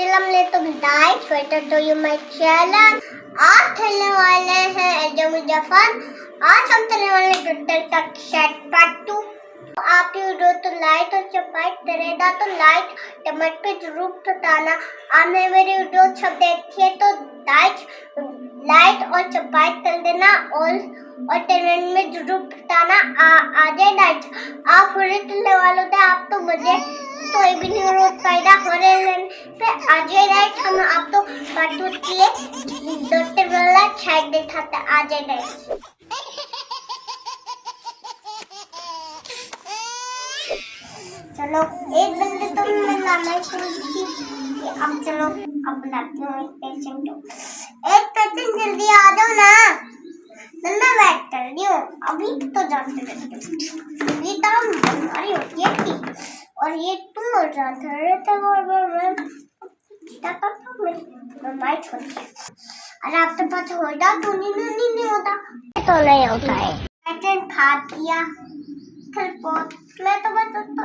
चलम ले तुम लाइक स्वेटर टू यू माय चैनल। आज खेलने वाले हैं एडम जफर। आज हम खेलने वाले ट्विटर का चैट पार्ट 2। आप वीडियो तो लाइक और सब्सक्राइब करेगा तो लाइक कमेंट पे जरूर बताना। आपने मेरी वीडियो सब देखी है तो लाइक और सब्सक्राइब कर देना और कमेंट में जरूर बताना। आ जाए लाइक। आप पूरे खेलने वालों थे, आप तो मुझे कोई भी नहीं रोज पैदा हो रहे पे आ जाए लाइक। हम आप तो बातों के लिए डॉक्टर वाला छाट दिखाते। आ जाए लाइक। चलो एक बंदे तो मैं लाना थी। अब चलो अब बनाती हूँ एक पेशेंट जल्दी आ जाओ ना। मैं वेट कर रही हूँ अभी तो जाते रहते ये काम बीमारी होती है कि और ये तुम हो जाते रहते और मैं माइट होती है। अरे आपके पास होगा तो नहीं होता तो नहीं होता है। पेशेंट फाट किया कल बहुत मैं तो बस तो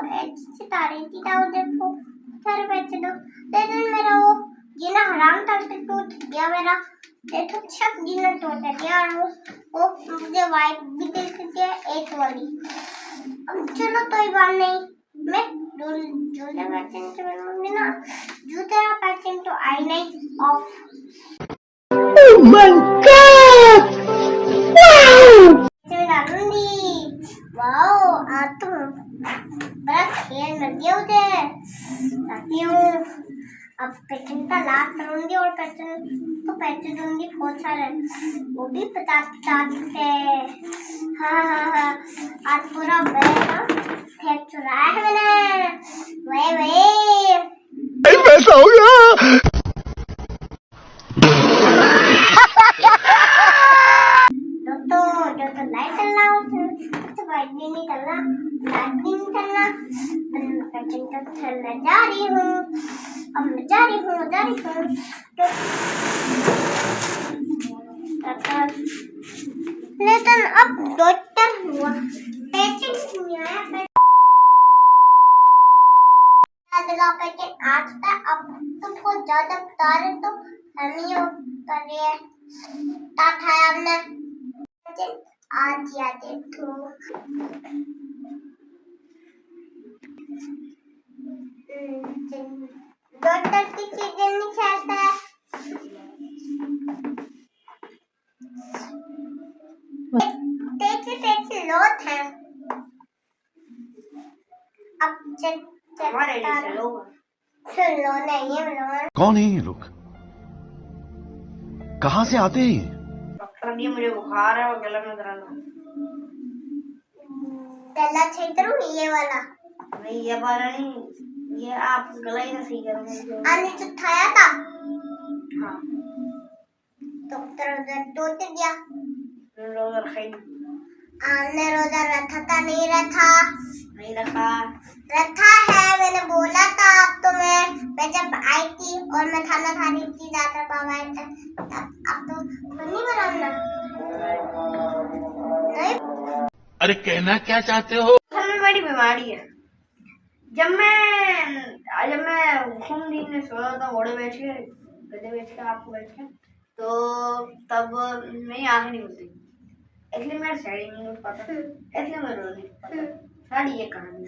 सिता रही थी ना देखो घर बैठे दो लेकिन मेरा वो ये ना हराम करके टूट गया मेरा देखो सब दिन टूट गया और वो मुझे वाइट भी दे सकती है एक वाली। अब चलो कोई बात नहीं मैं जूते पेशेंट से मिलूंगी ना। जूते का पेशेंट तो आई नहीं of. Oh my God! Wow आज तो बड़ा खेल लग गया मुझे। ताकि अब पेशेंट का लाभ करूंगी और पेशेंट को पैसे दूंगी बहुत सारे वो भी 50 रुपए। हाँ आज पूरा फेंक चुराया है मैंने। वही पैसा हो गया। जो तो लाइट चलना तो वाइट भी नहीं चलना लाइट भी नहीं चलना। पेशेंट चलने जा रही हूँ अब मैं जा रही हूँ लेकिन अब डॉक्टर हुआ पेशेंट नहीं आया। पेशेंट आज का अब तो बहुत ज्यादा बता रहे तो नहीं कर रही है खाया हमने आज या देखो डॉक्टर की चीजें नहीं खाता है। देखिए लोट है अब लो नहीं है। कौन है ये लोग, कहाँ से आते हैं? डॉक्टर जी मुझे बुखार है और गले में दर्द है। गला सही करूँ ये वाला नहीं ये वाला नहीं ये आप गला ही सही करो। आने तो खाया था हाँ डॉक्टर उधर टोट दिया रोजा खाई आपने रोजा रखा था नहीं रखा है। मैंने बोला था आप तो मैं जब आई थी और मैं खाना खा रही थी ज्यादा बाबा अब तो नहीं बनाना नहीं। अरे कहना क्या चाहते हो? में बड़ी बीमारी है। जब मैं घूम दिन सोया था घोड़े बैठ के गधे बैठ के आपको बैठ के तो तब मेरी आँखें नहीं खुलती इसलिए मेरा साड़ी नहीं उठ पाता इसलिए मैं रो नहीं पाता। साड़ी ये कहानी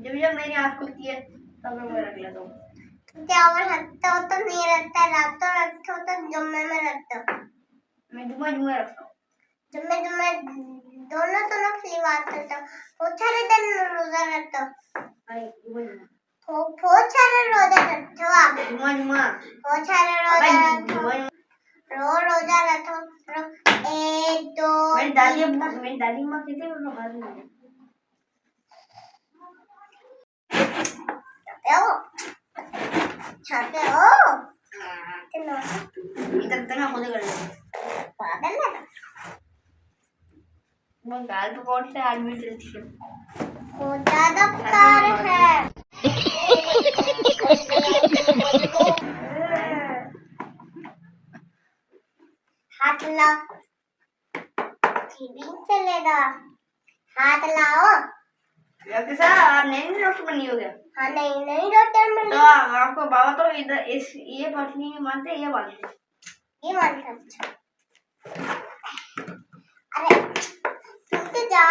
जब मेरी आँख खुलती है तब मैं रख लेता हूँ। क्या वो रखता हो तो नहीं रखता रात तो रखता हो तो जुम्मे में रखता हूँ। मैं जुम्मे रखता हूँ जुम्मे दोनों फ्री बात करता हूँ। बहुत सारे दिन रोजा रखता हूँ बहुत सारे रोजा रखते हो आप बहुत सारे रोजा रखते हो रोजा रखो एक दो मेरी दादी माँ कहती है छाते हो इधर तक खुद कर पागल है मैं गाल तो कौन से आदमी चलती है बहुत ज्यादा प्यार है। हाथ लाओ टीवी चलेगा हाथ लाओ डॉक्टर साहब आप नहीं डॉक्टर बनी हो गया? हाँ नहीं डॉक्टर तो मैंने आपको बाबा तो इधर इस ये पत्नी मानते ये मानते। ये मान अच्छा। अरे तुम तो जा।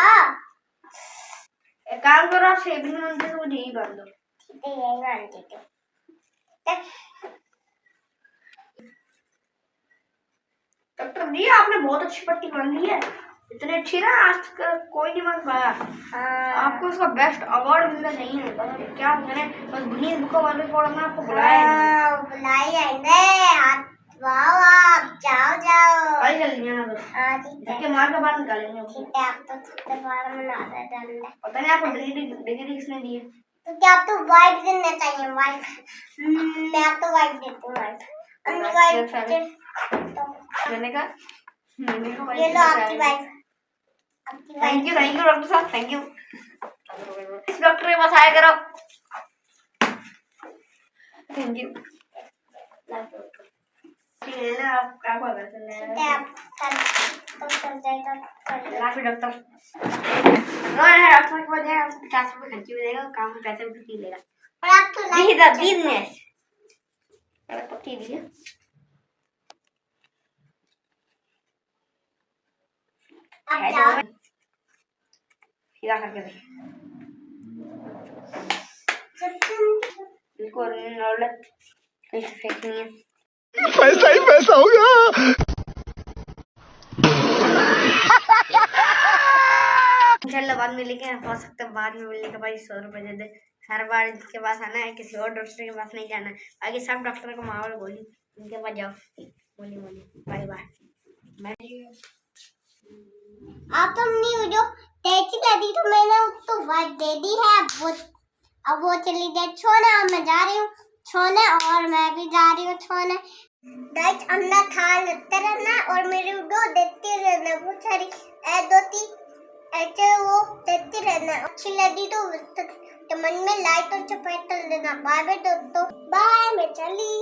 एक काम करो, आप शेविंग मानते तो मुझे यही बांध दो। ठीक है यही मान देते हो। डॉक्टर जी आपने बहुत अच्छी पट्टी बांध ली है, इतनी अच्छी ना आज तक कोई नहीं बांध पाया। हाँ आपको इसका बेस्ट अवार्ड मिलना चाहिए। क्या मैंने बस Guinness book of world record में आपको बुलाया नहीं। हाँ, बुलाई आएंगे आप। वाह आप जाओ जाओ। कल चल लिया ना तो हाँ ठीक है धक्के मार के बाहर निकालेंगे आपको। ठीक है आप तो छुट्टे बार में ना दे देंगे। पता नहीं आपको डिग्री किसने दी है। तो क्या आपको वाइफ देना चाहिए वाइफ। मैं आपको वाइफ देती हूँ वाइफ। अपनी वाइफ मैंने कहा ये लो आपकी वाइफ। आपकी वाइफ थैंक यू डॉक्टर साहब, थैंक यू। इस डॉक्टर के पास आया करो। Thank you. आपका आप कल चल जाएगा डॉक्टर डॉक्टर के पास जाए, आपको 50 रुपये खर्ची भी देगा, काम में पैसे भी लेगा। और आप तो पट्टी दी है। आप जाओ। सीधा करके दे इसको, नौलत कहीं से फेंकनी है। पैसा ही पैसा होगा। इंशाल्लाह बाद में लेके हो सकता है बाद में बोलने के भाई 100 रुपए दे दे। हर बार इसके पास आना है, किसी और डॉक्टर के पास नहीं जाना है। बाकी सब डॉक्टर को माहौल गोली इनके पास जाओ। बोली बाय बाय। आप तो अपनी वीडियो देखी लगी तो मैंने उसको वाइफ दे दी है। अब वो चली गई छोने और मैं जा रही हूँ छोने और मैं भी जा रही हूँ छोने। गाइस अपना ख्याल रखते रहना और मेरी वीडियो देखते रहना। बहुत सारी ऐसे वो देखते रहना। अच्छी लगी तो मन में लाइक और सब्सक्राइब कर देना। बाय बाय दोस्तों, बाय मैं चली।